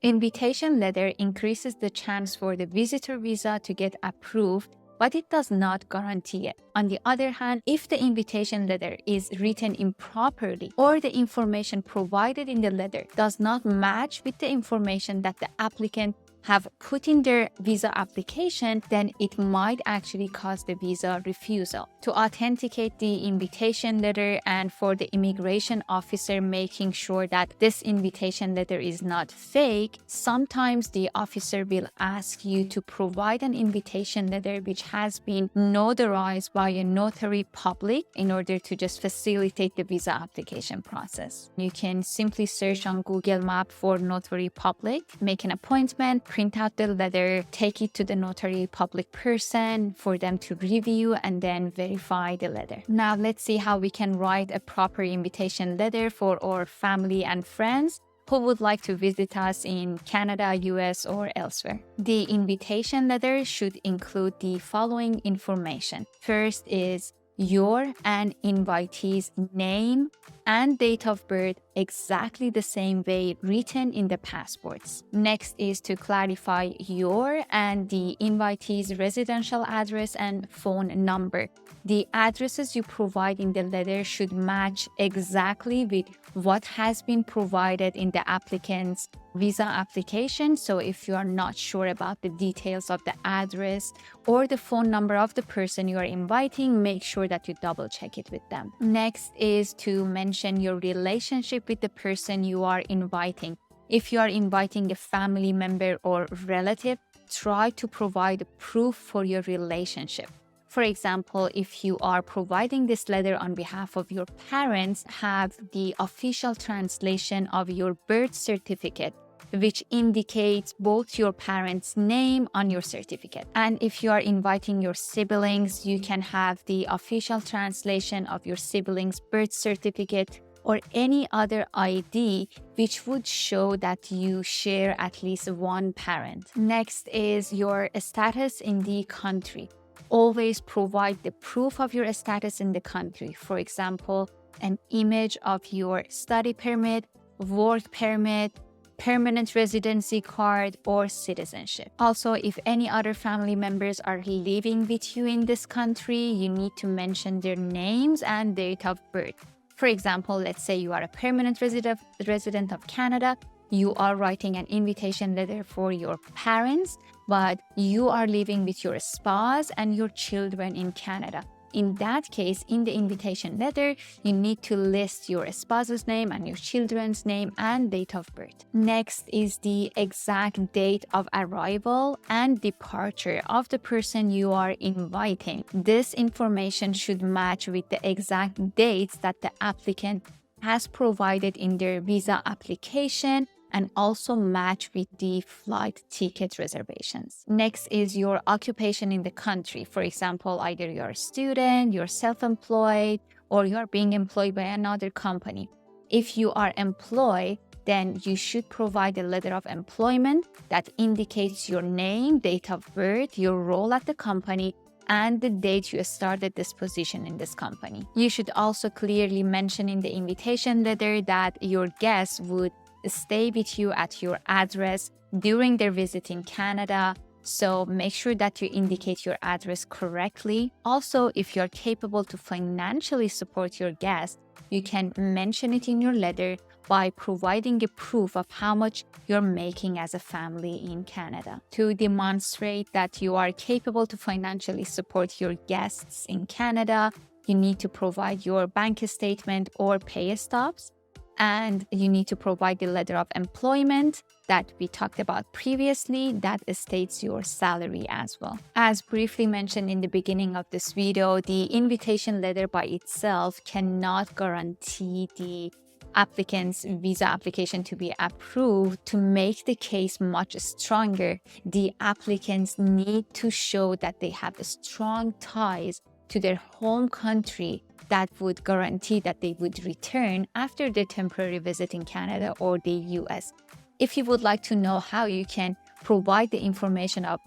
Invitation letter increases the chance for the visitor visa to get approved, but it does not guarantee it. On the other hand, if the invitation letter is written improperly or the information provided in the letter does not match with the information that the applicant have put in their visa application, then it might actually cause the visa refusal. To authenticate the invitation letter and for the immigration officer making sure that this invitation letter is not fake, sometimes the officer will ask you to provide an invitation letter which has been notarized by a notary public in order to just facilitate the visa application process. You can simply search on Google Maps for notary public, make an appointment, print out the letter, take it to the notary public person for them to review and then verify the letter. Now let's see how we can write a proper invitation letter for our family and friends who would like to visit us in Canada, US, or elsewhere. The invitation letter should include the following information. First is your and invitee's name and date of birth exactly the same way written in the passports. Next is to clarify your and the invitee's residential address and phone number. The addresses you provide in the letter should match exactly with what has been provided in the applicant's visa application. So if you are not sure about the details of the address or the phone number of the person you are inviting, make sure that you double check it with them. Next is to mention your relationship with the person you are inviting. If you are inviting a family member or relative, try to provide proof for your relationship. For example, if you are providing this letter on behalf of your parents, have the official translation of your birth certificate, which indicates both your parents' name on your certificate. And if you are inviting your siblings, you can have the official translation of your siblings' birth certificate or any other ID which would show that you share at least one parent. Next is your status in the country. Always provide the proof of your status in the country. For example, an image of your study permit, work permit, permanent residency card, or citizenship. Also, if any other family members are living with you in this country, you need to mention their names and date of birth. For example, let's say you are a permanent resident of Canada. You are writing an invitation letter for your parents, but you are living with your spouse and your children in Canada. In that case, in the invitation letter, you need to list your spouse's name and your children's name and date of birth. Next is the exact date of arrival and departure of the person you are inviting. This information should match with the exact dates that the applicant has provided in their visa application and also match with the flight ticket reservations. Next is your occupation in the country. For example, either you're a student, you're self-employed, or you're being employed by another company. If you are employed, then you should provide a letter of employment that indicates your name, date of birth, your role at the company, and the date you started this position in this company. You should also clearly mention in the invitation letter that your guests would stay with you at your address during their visit in Canada. So make sure that you indicate your address correctly. Also, if you're capable to financially support your guests, you can mention it in your letter by providing a proof of how much you're making as a family in Canada. To demonstrate that you are capable to financially support your guests in Canada, you need to provide your bank statement or pay stubs. And you need to provide the letter of employment that we talked about previously that states your salary as well. As briefly mentioned in the beginning of this video, the invitation letter by itself cannot guarantee the applicant's visa application to be approved. To make the case much stronger, the applicants need to show that they have strong ties to their home country that would guarantee that they would return after their temporary visit in Canada or the US. If you would like to know how you can provide the information of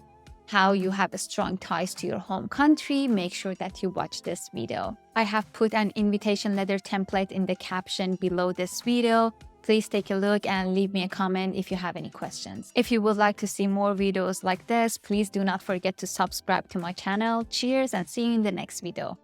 how you have strong ties to your home country, make sure that you watch this video. I have put an invitation letter template in the caption below this video. Please take a look and leave me a comment if you have any questions. If you would like to see more videos like this, please do not forget to subscribe to my channel. Cheers and see you in the next video.